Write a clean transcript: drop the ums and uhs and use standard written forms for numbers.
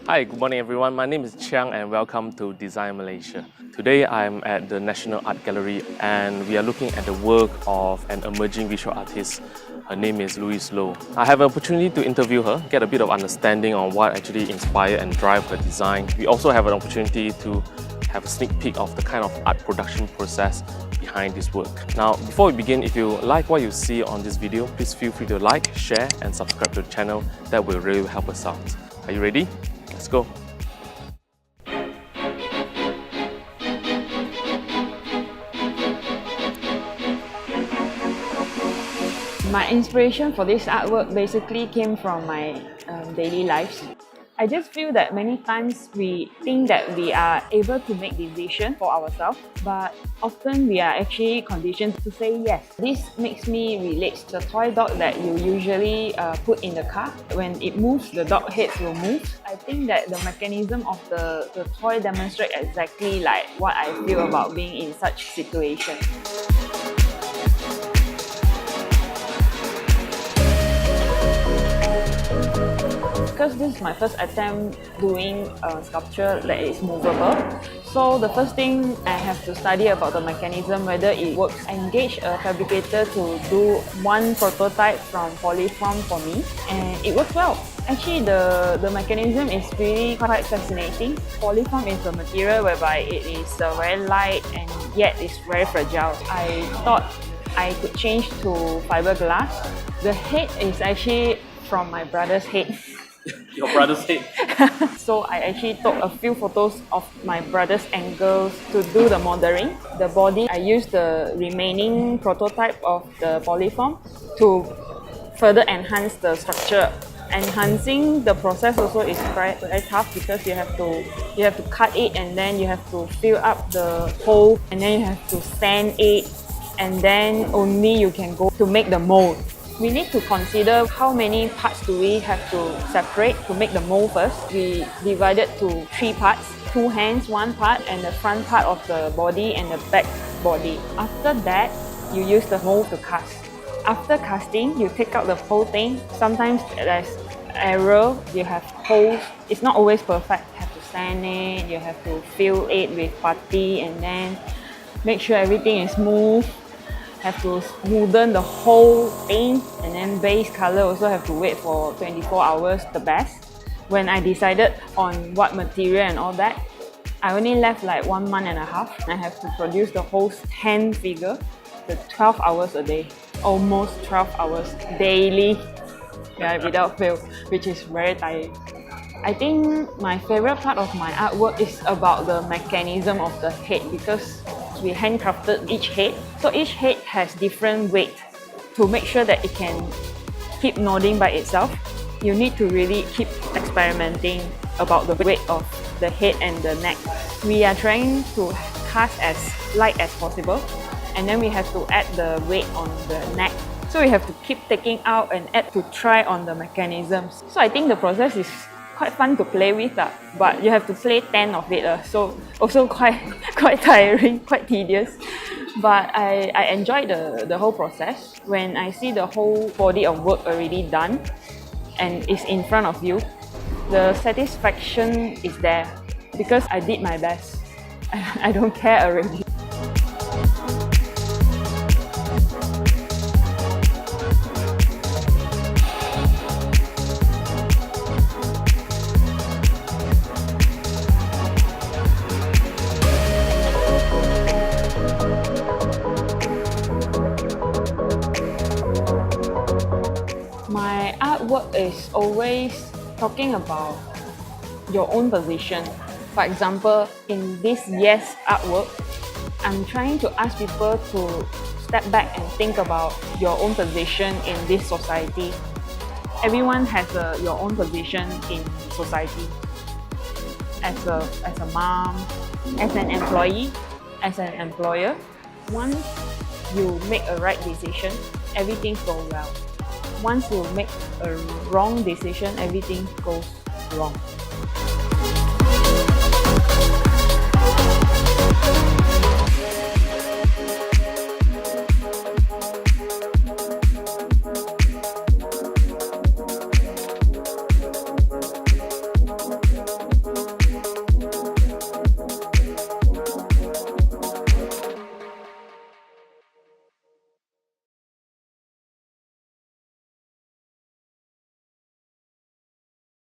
Hi, good morning everyone. My name is Chiang and welcome to Design Malaysia. Today I'm at the National Art Gallery and we are looking at the work of an emerging visual artist. Her name is Louise Low. I have an opportunity to interview her, get a bit of understanding on what actually inspired and drive her design. We also have an opportunity to have a sneak peek of the kind of art production process behind this work. Now, before we begin, if you like what you see on this video, please feel free to like, share and subscribe to the channel. That will really help us out. Are you ready? Let's go. My inspiration for this artwork basically came from my daily lives. I just feel that many times we think that we are able to make decisions for ourselves, but often we are actually conditioned to say yes. This makes me relate to the toy dog that you usually put in the car. When it moves, the dog head will move. I think that the mechanism of the toy demonstrates exactly like what I feel about being in such situations. Because this is my first attempt doing a sculpture that is movable. So the first thing I have to study about the mechanism, whether it works. I engaged a fabricator to do one prototype from polyfoam for me and it works well. Actually, the mechanism is really quite fascinating. Polyfoam is a material whereby it is very light and yet it's very fragile. I thought I could change to fiberglass. The head is actually from my brother's head. Your brother's head. So I actually took a few photos of my brother's angles to do the modeling. The body, I used the remaining prototype of the polyfoam to further enhance the structure. Enhancing the process also is very tough because you have to cut it and then you have to fill up the hole and then you have to sand it and then only you can go to make the mold. We need to consider how many parts do we have to separate to make the mold first. We divided to 3 parts, 2 hands, 1 part, and the front part of the body and the back body. After that, you use the mold to cast. After casting, you take out the whole thing. Sometimes there's error, you have holes. It's not always perfect. You have to sand it, you have to fill it with putty and then make sure everything is smooth. Have to smoothen the whole thing and then base color also have to wait for 24 hours the best. When I decided on what material and all that, I only left like 1.5 months. I have to produce the whole 10 figure, the 12 hours a day, almost 12 hours daily, without fail, which is very tiring. I think my favorite part of my artwork is about the mechanism of the head because we handcrafted each head. So each head has different weight. To make sure that it can keep nodding by itself, you need to really keep experimenting about the weight of the head and the neck. We are trying to cast as light as possible and then we have to add the weight on the neck. So we have to keep taking out and add to try on the mechanisms. So I think the process is quite fun to play with, but you have to play 10 of it, so also quite tiring, quite tedious. But I enjoyed the whole process. When I see the whole body of work already done and it's in front of you, the satisfaction is there because I did my best. I don't care already. My artwork is always talking about your own position. For example, in this Yes artwork, I'm trying to ask people to step back and think about your own position in this society. Everyone has your own position in society. As a mom, as an employee, as an employer, once you make a right decision, everything goes well. Once you make a wrong decision, everything goes wrong.